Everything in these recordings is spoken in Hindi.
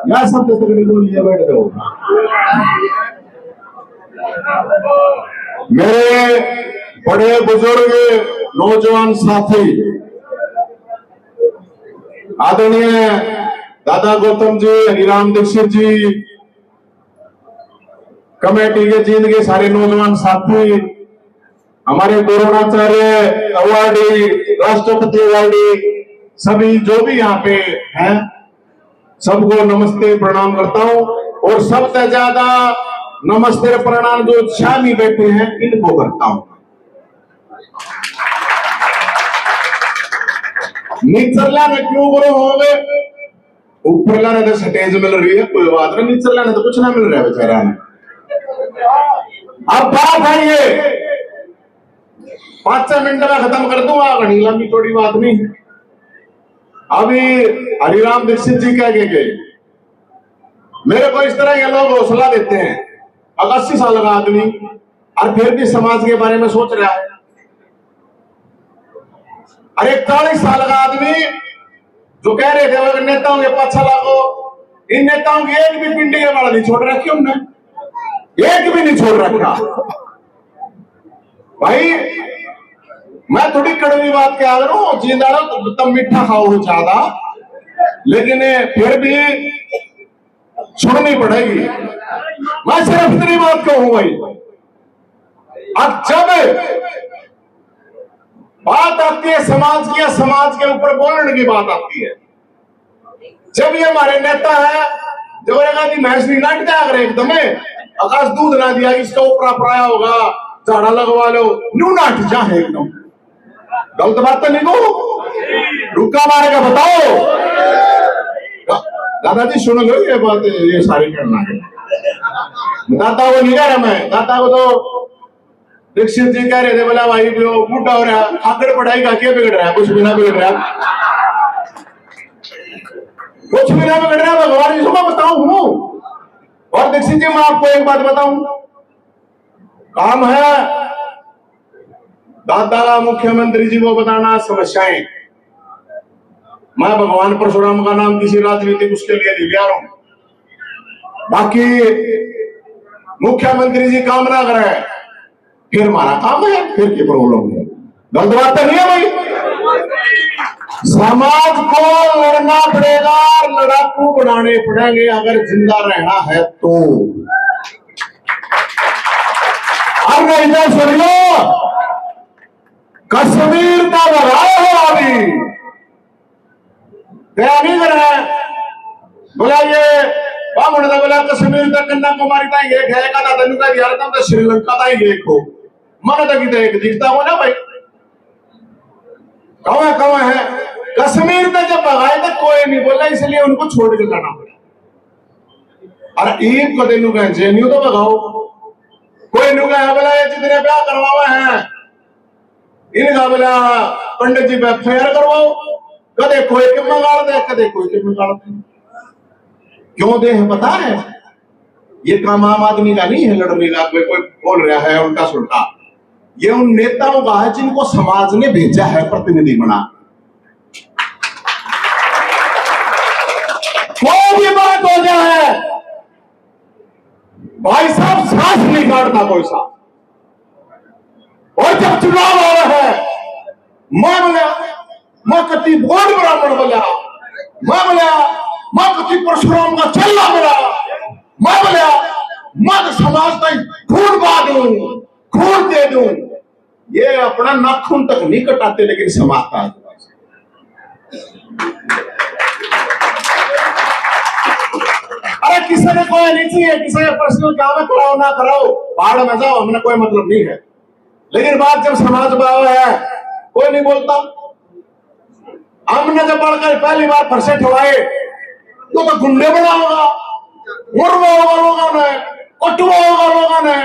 या सब तकरीबन बोलिए बैठ दो। मेरे बड़े बुजुर्ग नौजवान साथी आदरणीय दादा गौतम जी, हरिराम दीक्षित जी, कमेटी के जींद के सारे नौजवान साथी, हमारे द्रोणाचार्य अवार्डी, राष्ट्रपति अवार्डी, सभी जो भी यहाँ पे हैं, सबको नमस्ते प्रणाम करता हूँ। और सबसे ज्यादा नमस्ते प्रणाम जो शामी बैठे हैं इनको करता हूँ। नीचरला में क्यों करो होंगे, ऊपरला ने तो स्टेज मिल रही है, कोई बात नहीं, नीचरला ने तो कुछ ना मिल रहा है बेचारा ने। अब बात है ये 5 मिनट में खत्म कर दूंगा, घनी लंबी थोड़ी बात नहीं। अभी हरिराम दीक्षित जी कह के गए, मेरे को इस तरह के लोग हौसला देते हैं, 80 साल का आदमी और फिर भी समाज के बारे में सोच रहा है। अरे 40 साल का आदमी जो कह रहे थे वो नेताओं के पाछा लागो, इन नेताओं की एक भी पिंडी के वाला नहीं छोड़ रखी हमने, एक भी नहीं छोड़ रखा। भाई मैं थोड़ी कड़वी बात कह रहा हूं, जिंदा तब मीठा खाओ ज्यादा, लेकिन फिर भी सुननी पड़ेगी। मैं सिर्फ इतनी बात कहूं भाई, अब जब बात आती है समाज की, समाज के ऊपर बोलने की बात आती है, जब ये हमारे नेता है जब भैंस नहीं नाट क्या करे एकदम आकाश दूध ना दिया इसका ऊपर पराया होगा, झाड़ा लगवा लो, न्यू नाट जा है एकदम। गलत बात तो नहीं को रुका मारेगा बताओ। दादाजी सुन लो ये बात, ये सारी करना है। दादा को नहीं कह रहा मैं, दादा को तो दीक्षित जी कह रहे थे, बोला भाई बूढ़ा हो रहा है, आकड़ पढ़ाई का क्या बिगड़ रहा है, कुछ भी ना बिगड़ रहा है, कुछ भी ना बिगड़ रहा है, भगवान जी मैं बताऊं हूं। और दीक्षित जी मैं आपको एक बात बताऊं, काम है दादा मुख्यमंत्री जी को बताना समस्याएं। मैं भगवान परशुराम का नाम किसी राजनीतिक उसके लिए नहीं ले रहा हूं, बाकी मुख्यमंत्री जी काम ना करे फिर हमारा काम है, फिर की प्रॉब्लम है। गलत बात तो नहीं है भाई। समाज को लड़ना पड़ेगा, लड़ाकू बनाने पड़ेंगे अगर जिंदा रहना है तो। और नहीं तो सुन लो, कश्मीर का लगाओ हो अभी क्या नहीं कर रहा है, बोला ये बामण ने बोला कश्मीर तक कन्याकुमारी तक एक है, का तनु का यार तम तो श्रीलंका तक एक हो, मन तक तो एक दिखता हो ना भाई। कौन है कश्मीर में जब भगाए तो कोई नहीं बोला, इसलिए उनको छोड़ के जाना पड़ा। और ईद को दिन कह जेन्यू तो भगाओ, कोई नु कहा बोला ये जितने ब्याह करवावे हैं इनका बोला पंडित जी पे एफआईआर करवाओ, कदे कोई के मंगाड़ दे, कदे कोई के मंगाड़ दे। क्यों दे है पता है, ये काम आम आदमी का नहीं है लड़ने का, कोई बोल रहा है उल्टा सुल्टा, ये उन नेताओं का है जिनको समाज ने भेजा है प्रतिनिधि बना। कोई भी बात हो जाए भाई साहब सांस नहीं काटता कोई सा। और जब चुनाव आ रहा है मैं बोला मैं कति बोर्ड ब्राह्मण बोला, मैं बोला मैं कति परशुराम का चल्ला बोला, मैं बोला मैं समाज तक खून बहा दूं, खून दे दूं। ये अपना नाखून तक नहीं कटाते लेकिन समाज का। अरे किसी ने कोई नहीं चाहिए, किसी ने पर्सनल काम है कराओ ना कराओ, बाहर में जाओ, हमने कोई मतलब नहीं है, लेकिन बात जब समाज बाव है कोई नहीं बोलता। हमने जब बढ़कर पहली बार फरसे ठवाए तो गुंडे बना होगा, मुर्मा होगा लोगों ने, कटुआ होगा लोगों ने।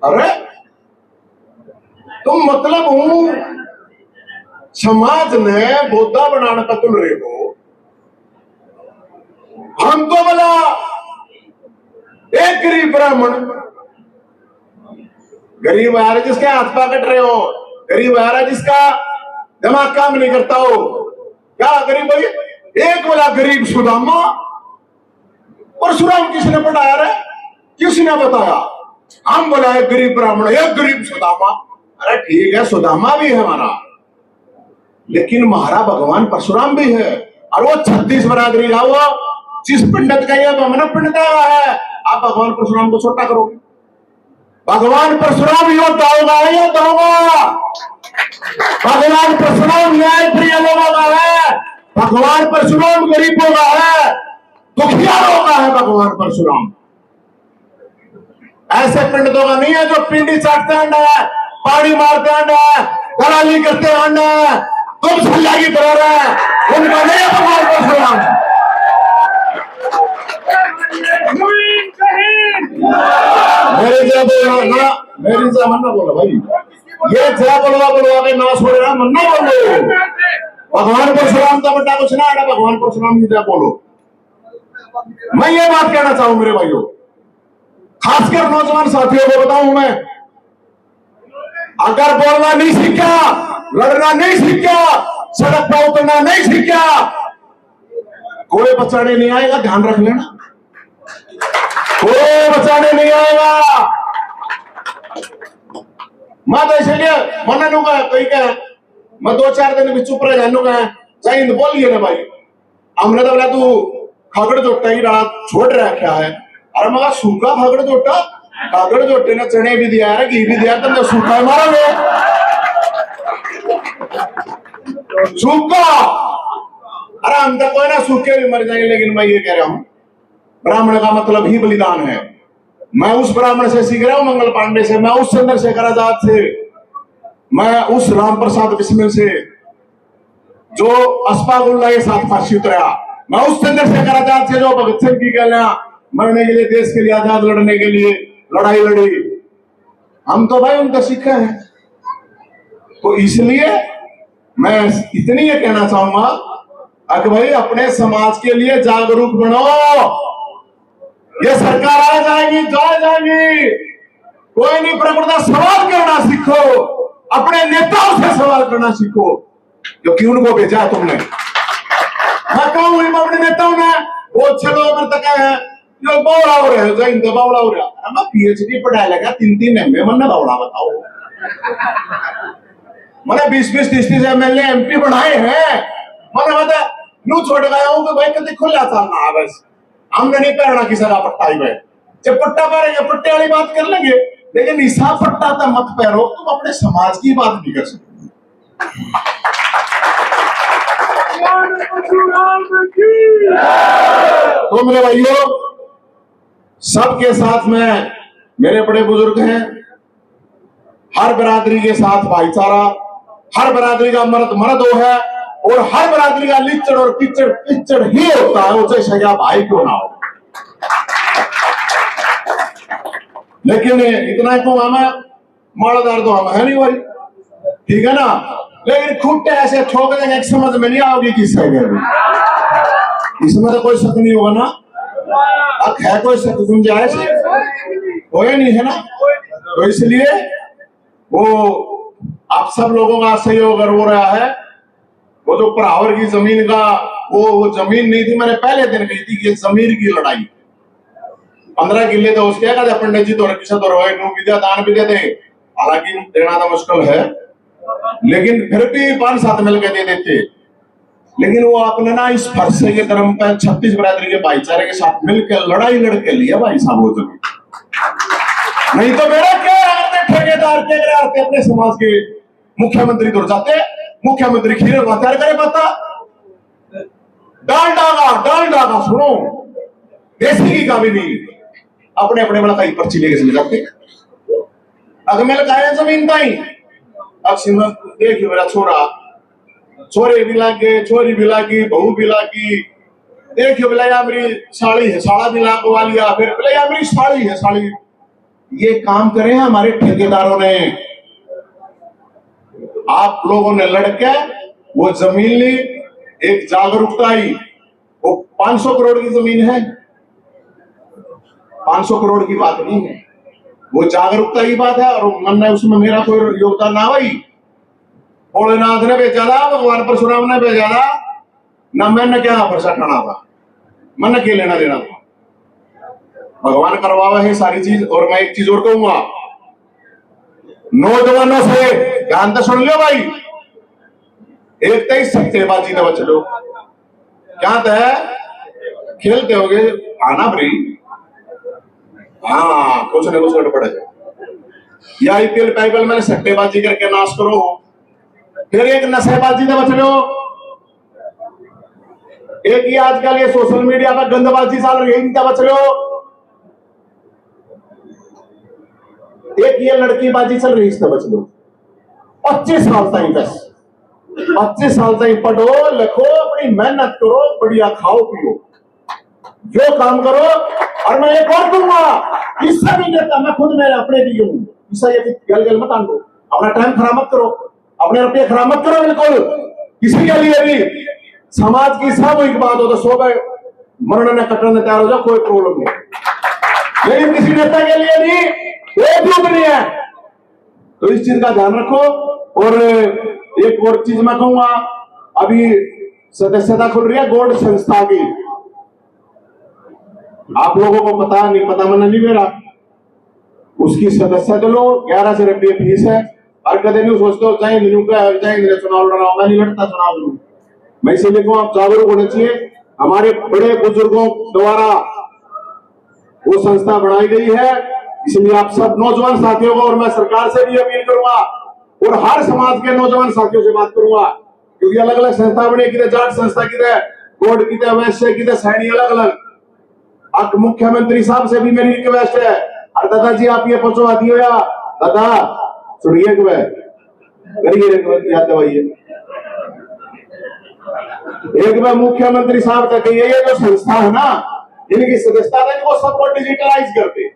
अरे तुम मतलब हूं समाज ने बोधा बनाने का तुम रहे हो, हम तो बोला एक गरीब ब्राह्मण, गरीब आ रहा जिसके हाथ पा कट रहे हो, गरीब आ रहा जिसका दिमाग काम नहीं करता हो, क्या गरीब भाई? एक बोला गरीब सुदामा, परशुराम किसने पढ़ाया रे? किसने बताया? हम बोला एक गरीब ब्राह्मण, एक गरीब सुदामा। अरे ठीक है, सुदामा भी है हमारा, लेकिन हमारा भगवान परशुराम भी है। और वो 36 बरादरी का वो जिस पंडित का ये बमना पंडित है, आप भगवान परशुराम को छोटा करो। भगवान परशुराम योद्धा होगा, योद्धा होगा। भगवान परशुराम न्याय प्रिय लोगों का है, भगवान परशुराम गरीबों का है, दुखियारों का है भगवान परशुराम। ऐसे पंडितों का नहीं है जो पिंडी चाटते हैं, पानी मारते हैं, दलाली करते हैं, तुम सल्ला की तरह है, उनका नहीं है भगवान परशुराम। मेरी जय बोलना, मेरी जय मन्ना बोला भाई, ये जय बोलवा के ना छोड़ रहा, मन्ना बोलो। भगवान परशुराम का बड़ा कुछ ना है, भगवान परशुराम की जय बोलो। मैं ये बात कहना चाहूं मेरे भाइयों, खासकर नौजवान साथियों को बताऊं मैं, अगर बोलना नहीं सीखा, लड़ना नहीं सीखा, सड़क पर उतरना नहीं सीखा, कोई बचाने नहीं आएगा, ध्यान रख लेना, कोई बचाने नहीं आएगा। मैं तो इसलिए मना लूंगा, कहीं क्या मैं 2-4 दिन भी चुप रह जानूंगा, चाहिए तो बोलिए ना भाई, हमने तो बोला तू खागड़ जोटा ही रात छोड़ रहा क्या है? अरे मगर सूखा खागड़ जोटा, खागड़ जोटे ने चने भी दिया है, घी भी दिया, तुमने सूखा है मारोगे, सूखा। अरे हम तो कोई ना सूखे भी मर जाएंगे, लेकिन मैं ये कह रहा हूं, ब्राह्मण का मतलब ही बलिदान है। मैं उस ब्राह्मण से सीख रहा हूं, मंगल पांडे से, मैं उस चंद्रशेखर आजाद से, मैं उस राम प्रसाद बिस्मिल से जो अस्फाकुल्लाह के साथ फांसी उतरा, मैं उस चंद्रशेखर आजाद से जो भगत सिंह की गलियां मरने के लिए, देश के लिए, आजाद लड़ने के लिए लड़ाई लड़ी, हम तो भाई उनका सीखे हैं। तो इसलिए मैं इतनी ये कहना चाहूंगा कि भाई अपने समाज के लिए जागरूक बनो। ये सरकार आ जाएगी, जा जाएगी, कोई नहीं, प्रकृति सवाल करना सीखो, अपने नेताओं से सवाल करना सीखो, क्योंकि उनको भेजा है तुमने। मैं कहूँ अपने नेताओं ने वो अच्छे लोग तक है जो बावड़ा हो रहे हो, जो इनका बावड़ा हो रहा है, मैं PhD पढ़ाया लगा 3-3 एमए, मन बावड़ा बताओ, मैंने 20-20-30-30 MLA MP बनाए हैं, मैंने बता नू छोड़ गया हूं कि भाई कभी खुला चलना है, बस हमने नहीं पहना किसी का पट्टा ही भाई, जब पट्टा पहनेंगे पट्टे वाली बात कर लेंगे, लेकिन हिसाब पट्टा तो मत पहनो, तुम अपने समाज की बात नहीं कर सकते। तो मेरे भाइयों, सबके साथ में मेरे बड़े बुजुर्ग हैं, हर बरादरी के साथ भाईचारा, हर बरादरी का मर्द मर्द है, और हर बरादरी का लिचड़ और पिचड़ ही होता है, उसे सजा भाई क्यों ना हो। लेकिन इतना तो हमें माड़ादार तो हम है नहीं भाई, ठीक है ना, लेकिन खुट्टे ऐसे ठोक देंगे समझ में नहीं आओगी किस है, इसमें तो कोई शक नहीं होगा ना, अब है कोई शक गुंजाइश कोई नहीं है ना। तो इसलिए वो आप सब लोगों का सहयोग हो रहा है। वो जो परावर की जमीन का वो जमीन नहीं थी, मैंने पहले दिन कही थी कि जमीन की लड़ाई, 15 किले तो उसके कहते पंडित जी तो विद्या दान भी देते, हालांकि देना तो मुश्किल है, लेकिन फिर भी 5-7 मिल के दे देते। लेकिन वो आपने ना इस फरसे के धर्म पर 36 बरादरी के भाईचारे के साथ मिलकर लड़ाई लड़के लिया भाई साहब वो जमीन, नहीं तो मेरा क्या ठेकेदार के अपने समाज के मुख्यमंत्री तो जाते, मुख्यमंत्री खीरे को तैयार करे पता डाल डागा सुनो देसी की का भी नहीं, अपने अपने बड़ा कई पर्ची लेके चले जाते। अगर मैं लगाया जमीन ताई अब देखिए मेरा छोरा, छोरे भी लागे, छोरी भी लागी, बहू भी लागी, देखियो बोला मेरी साड़ी है, साड़ा भी लाग वाली, फिर बोला मेरी साड़ी है, साड़ी। ये काम करे हैं हमारे ठेकेदारों ने, आप लोगों ने लड़के वो जमीन ली, एक जागरूकता आई, वो 500 करोड़ की जमीन है, 500 करोड़ की बात नहीं है, वो जागरूकता की बात है। और मन है उसमें मेरा कोई योगदान ना भाई। भोलेनाथ ने भेजा था, भगवान परशुराम ने भेजा था ना, मैंने क्या फरसा ठाना था, मैंने क्या लेना देना था। भगवान करवावा है सारी चीज। और मैं एक चीज और कहूंगा, नौजवानों से ध्यान तो सुन लियो भाई, एक तो सट्टेबाजी तो बच लो। क्या है, खेलते होगे आना फ्री, हाँ कुछ न कुछ गड़बड़ है। या IPL पाइपल में सट्टेबाजी करके नाश करो, फिर एक नशेबाजी तो बच लो। एक ही आजकल ये सोशल मीडिया पर गंदबाजी चल रही है, इनका बच लो। एक ये लड़की बाजी चल रही है, इसका बच लो। 25 साल तक, बस 25 साल तक पढ़ो लिखो, अपनी मेहनत करो, बढ़िया खाओ पियो, जो काम करो। और मैं एक और दूंगा, इससे नहीं देता मैं खुद, मेरे अपने लिए हूं, इससे ये गल गल मत आंदो, अपना टाइम खराब मत करो, अपने रुपये खराब मत करो बिल्कुल किसी के लिए भी। समाज की सामूहिक बात हो तो सो गए मरण ने कटने तैयार हो जाओ, कोई प्रॉब्लम नहीं, लेकिन किसी नेता के लिए नहीं, कोई भी नहीं है। तो इस चीज का ध्यान रखो। और एक और चीज मैं कहूंगा, अभी सदस्यता खुल रही है गोल्ड संस्था की, आप लोगों को पता नहीं पता, मैंने नहीं मेरा, उसकी सदस्यता लो, 1100 रुपये फीस है। और कदे नहीं सोचते हो चाहे चुनाव लड़ा, मैं नहीं लड़ता चुनाव, मैं इसीलिए कहूं आप जागरूक होने चाहिए। हमारे बड़े बुजुर्गों द्वारा वो संस्था बनाई गई है, इसलिए आप सब नौजवान साथियों को, और मैं सरकार से भी अपील करूंगा और हर समाज के नौजवान साथियों से बात करूंगा, क्योंकि अलग अलग संस्था बनी, किधर जाट संस्था, किधर बोर्ड, किधर वैश्य, किधर सैनी, अलग अलग। अब मुख्यमंत्री साहब से भी मेरी रिक्वेस्ट है, और दादाजी आप ये पहुंचवा दियो, या दादा सुनिए कि वह करिए रिक्वेस्ट याद दवाइए, एक बार मुख्यमंत्री साहब तक ये जो संस्था है ना, इनकी सदस्यता है, इनको सबको डिजिटलाइज करते,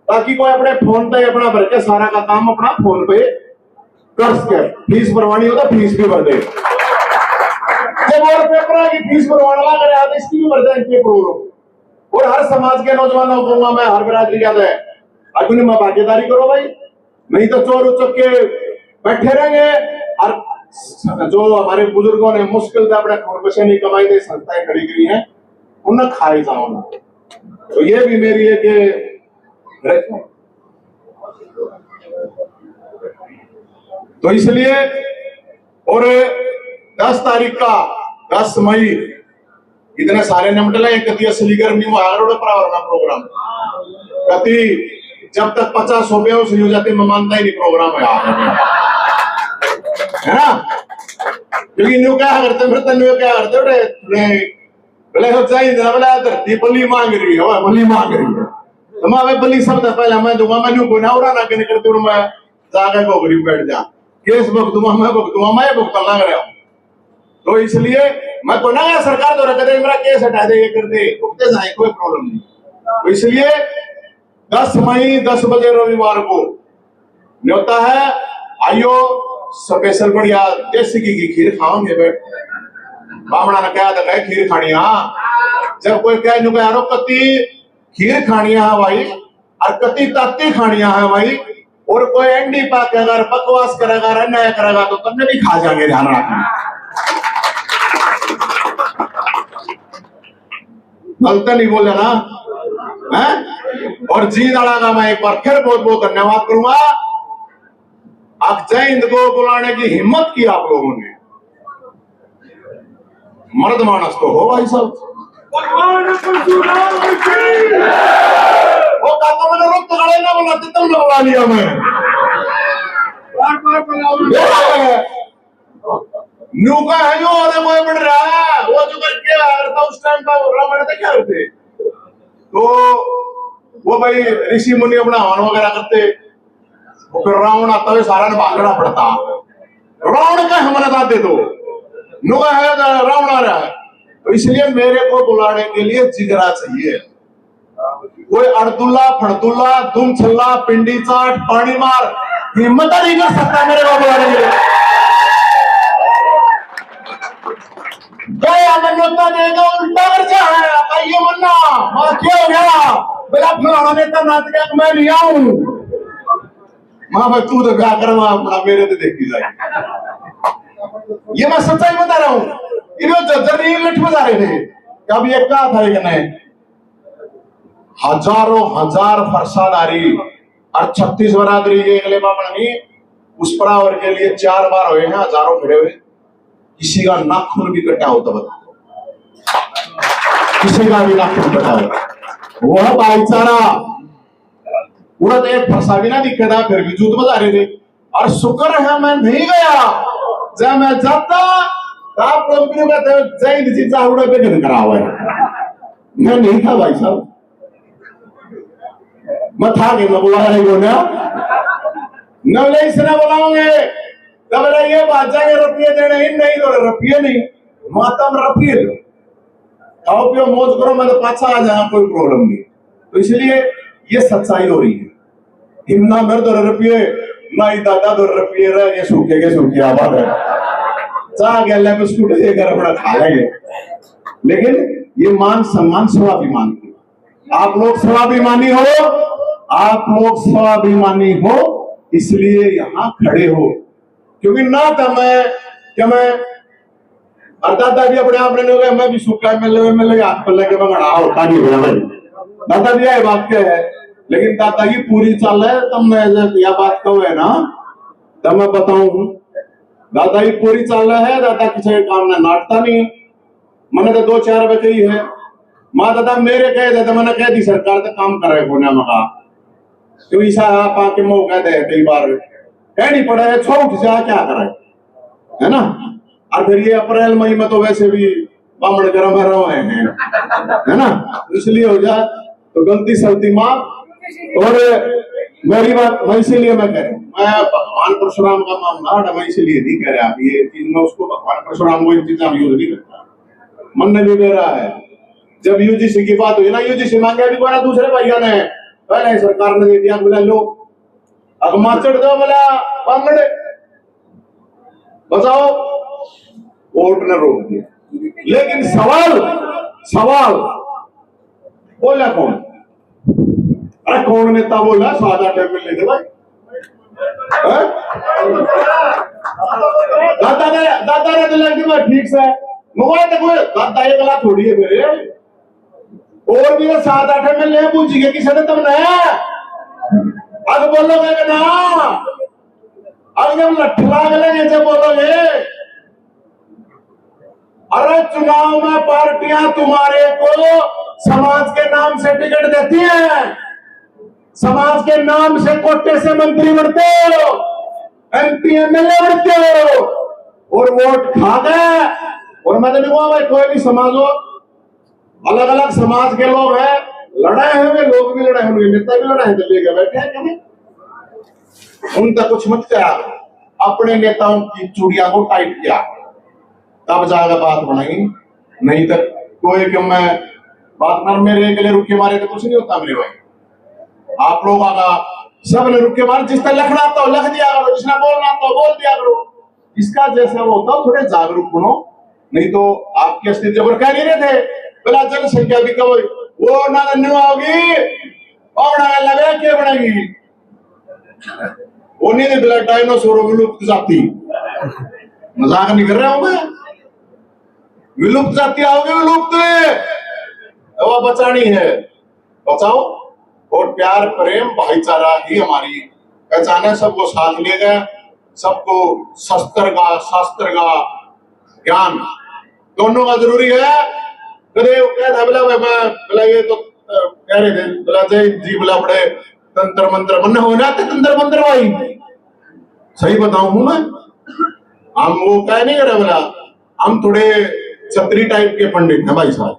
ताकि कोई अपने फोन पे अपना भर के सारा का काम अपना फोन पे कर सके। फीस भरवानी हो तो फीस भी भर दे, जब और पेपर की फीस भरवाना करे तो इसकी भी भर दे, इनके प्रोग्राम। और हर समाज के नौजवानों को कहूंगा मैं, हर बिरादरी का है, अभी में भागीदारी करो भाई, नहीं तो चोर उचक के बैठे रहेंगे। और जो हमारे बुजुर्गों ने मुश्किल से अपने खून पसीने नहीं कमाई थी, संस्थाएं खड़ी करी हैं, उन्हें खाई जाओ ना। तो ये भी मेरी है कि तो इसलिए, और 10 तारीख का 10 मई इतने सारे निमटले, कति असली गर्मी में आगरोड़ पर प्रोग्राम, कति जब तक 50 रुपये उसे हो जाते, मैं मानता ही नहीं प्रोग्राम है ना, क्योंकि न्यू क्या करते, फिर न्यू क्या करते बोले हो चाहिए बोला धरती बलि मांग रही है, बलि मांग रही है, तो मैं बलि सब पहले मैं दूंगा, मैं न्यू गुना उड़ा ना करते हूँ, मैं जाकर गोगरी बैठ जा, केस भुगतूंगा, मैं भुगतूंगा, मैं भुगतान लग रहा हूँ। तो इसलिए मैं को ना सरकार द्वारा कदे मेरा केस हटा दे, ये कर दे, भुगते जाए, कोई प्रॉब्लम नहीं। तो इसलिए 10 मई 10 बजे रविवार को न्योता है, आइयो स्पेशल बढ़िया देसी घी की खीर खाओगे। बैठ बामणा ने कहा था खीर खानी, हाँ जब कोई कह नु यारो कति खीर खानी है भाई, और कति ताती खानी है भाई, और कोई एंडी पाक अगर बकवास करेगा, अन्याय करेगा तो तुमने भी खा जाएंगे, ध्यान रखना। गलत नहीं बोले ना, हैं? और जी दाड़ा का मैं एक बार फिर बहुत बहुत धन्यवाद करूंगा, आप जय हिंद को बुलाने की हिम्मत की आप लोगों ने, मर्द मानस तो हो भाई साहब। वो काका मैंने रुक खड़े ना बुलाते, तुम लोग बुला लिया मैं, न्यू का है जो और कोई बढ़ रहा है, वो जो करके अगर था उस टाइम का रामायण था क्या करते, तो वो भाई ऋषि मुनि अपना हवन वगैरह करते, वो फिर रावण आता है, सारा ने भागना पड़ता, रावण का हमला दाते दो नुका है, रावण आ रहा है। तो इसलिए मेरे को बुलाने के लिए जिगरा चाहिए, कोई अड़दुल्ला फड़दुल्ला दुम छल्ला पिंडी चाट पानी मार हिम्मत नहीं कर सकता मेरे को बुलाने के लिए। गया मनोता देगा उल्टा कर जाए, ये मन्ना क्या हो गया, बोला फलाना नेता नाच गया मैं नहीं आऊं। मां भाई तू तो क्या करवा अपना, मेरे तो देखी जाए। ये मैं सच्चाई बता रहा हूं। इन्होंने जज्जर नहीं लठ बजा रहे थे। कभी एक कहा था एक ने, हजारों हजार फरसादारी और 36 बरादरी के अगले बाबा नहीं उस परावर के लिए 4 बार हुए हैं, हजारों खड़े हुए, किसी का नाखून भी कटा होता बता, किसी का भी नाखून कटा होता। वह भाईचारा पूरा तो एक फरसा भी ना दिखा था, फिर भी जूत बजा रहे थे। और शुक्र है मैं नहीं गया, जब मैं जाता आप लोग भी कहते जय जी चाहुड़ा पे घर करा हुआ है, मैं नहीं था भाई साहब, मैं था कि मैं बुला रही हूं ना, नवले इसने बुलाओगे तब ये बात जाएंगे रुपये देने ही नहीं, तो रुपये नहीं माता में रुपये दो, खाओ पियो मौज करो, मैं तो पाछा आ जाऊंगा, कोई प्रॉब्लम नहीं। तो इसलिए ये सच्चाई हो रही है। हिमना मेरे 2 रुपये ना ही दादा 2 रुपये रह ये सूखे के सूखे आबाद है, चाह गया बिस्कुट लेकर अपना खा लेंगे। लेकिन ये मान सम्मान स्वाभिमान की, आप लोग स्वाभिमानी हो, आप लोग स्वाभिमानी हो, इसलिए यहां खड़े हो। क्योंकि ना था मैं और दादा भी अपने आप नहीं हो गया, मैं भी सूखा मिले हाथ पर लेके मैं खड़ा होता नहीं हो भाई, दादा भी यह बात क्या है। लेकिन दादा की पूरी चाल है, तब मैं यह बात कहो है ना, तब मैं बताऊं दादा की पूरी चाल है। दादा किसी के काम में नाटता नहीं, मैंने तो 2-4 बजे ही है माँ दादा मेरे कह दे, तो मैंने कह दी सरकार तो काम करे कोने मगा, क्यों ईसा आप आके मुंह कह दे कई बार कह नहीं पड़ा है, छोड़ जा क्या करे, है ना। और फिर ये अप्रैल मई में तो वैसे भी बामण गर्म रहे हैं, है ना, इसलिए हो जाए तो गलती सलती माफ। और मेरी बात मैं इसीलिए मैं कह रहा हूं, मैं भगवान परशुराम का मामला मैं इसीलिए नहीं कह रहा, ये चीज में उसको भगवान परशुराम को इन चीजें यूज नहीं करता, मन ने भी दे रहा है। जब यूजीसी की बात हुई ना, यूजीसी मांगे भी बोला दूसरे भैया ने, पहले सरकार ने दे दिया, बोला लो अब माचड़ दो, बोला बामण बचाओ, कोर्ट ने रोक दिया। लेकिन सवाल बोला कौन, अरे कौन नेता बोला 7-8 मिलने थे भाई, दादा ने तो लग ठीक से मोबाइल तक दादा ये गला थोड़ी है मेरे, और भी 7-8 मिलने पूछी गए किसी ने तुमने, अब बोलोगे ना, अब जब लठ लाग लेंगे जब बोलोगे। अरे चुनाव में पार्टियां तुम्हारे को समाज के नाम से टिकट देती हैं, समाज के नाम से कोटे से मंत्री बनते हो, MP MLA बनते हो, और वोट खा गए। और मैं तो नहीं कहूँ भाई कोई भी समाज हो, अलग अलग समाज के लोग हैं, लड़ाए हुए लोग भी लड़ाए हुए, नेता भी लड़ाए तो लेके बैठे हैं कभी, उन तक कुछ मत किया, अपने नेताओं की चूड़ियां को टाइट किया, तब जाकर बात बनाई, नहीं तो कोई कि मैं बात कर मेरे के लिए रुके मारे तो कुछ नहीं होता मेरे भाई। आप लोग आगा सब ने रुके मारे, जिसने लिखना आता हो लिख दिया करो, जिसने बोलना आता हो बोल दिया करो, इसका जैसे वो होता थोड़े जागरूक बनो, नहीं तो आपकी अस्तित्व जबर कह नहीं रहे थे बोला जनसंख्या भी कम वो ना होगी और लगे क्या बनेगी, वो नहीं बिला डायनासोर विलुप्त जाति, मजाक नहीं कर रहा हूं मैं, विलुप्त जाति आओगे, विलुप्त वो बचानी है, बचाओ। और प्यार प्रेम भाईचारा ही हमारी पहचान है। सबको साथ ले गए, सबको शास्त्र का ज्ञान दोनों का जरूरी है। कदे क्या था बोला ये तो कह रहे थे बोला जय जी बोला बड़े तंत्र मंत्र बनना होना तो तंत्र मंत्र भाई सही बताऊं हूं मैं, हम वो कह नहीं करे बोला, हम थोड़े छतरी टाइप के पंडित हैं भाई साहब,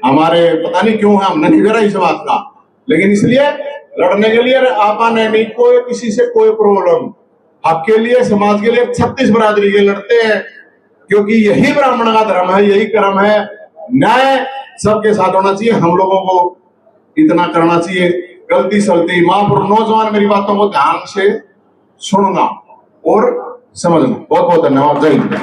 हमारे पता नहीं क्यों है, हमने नहीं करा इस बात का, लेकिन इसलिए लड़ने के लिए आपा नहीं कोई किसी से कोई प्रॉब्लम, आपके लिए समाज के लिए 36 बरादरी के लड़ते हैं, क्योंकि यही ब्राह्मण का धर्म है, यही कर्म है, न्याय सबके साथ होना चाहिए। हम लोगों को इतना करना चाहिए, गलती सलती माफ। और नौजवान मेरी बातों को ध्यान से सुनना और समझना। बहुत बहुत धन्यवाद। जय हिंद।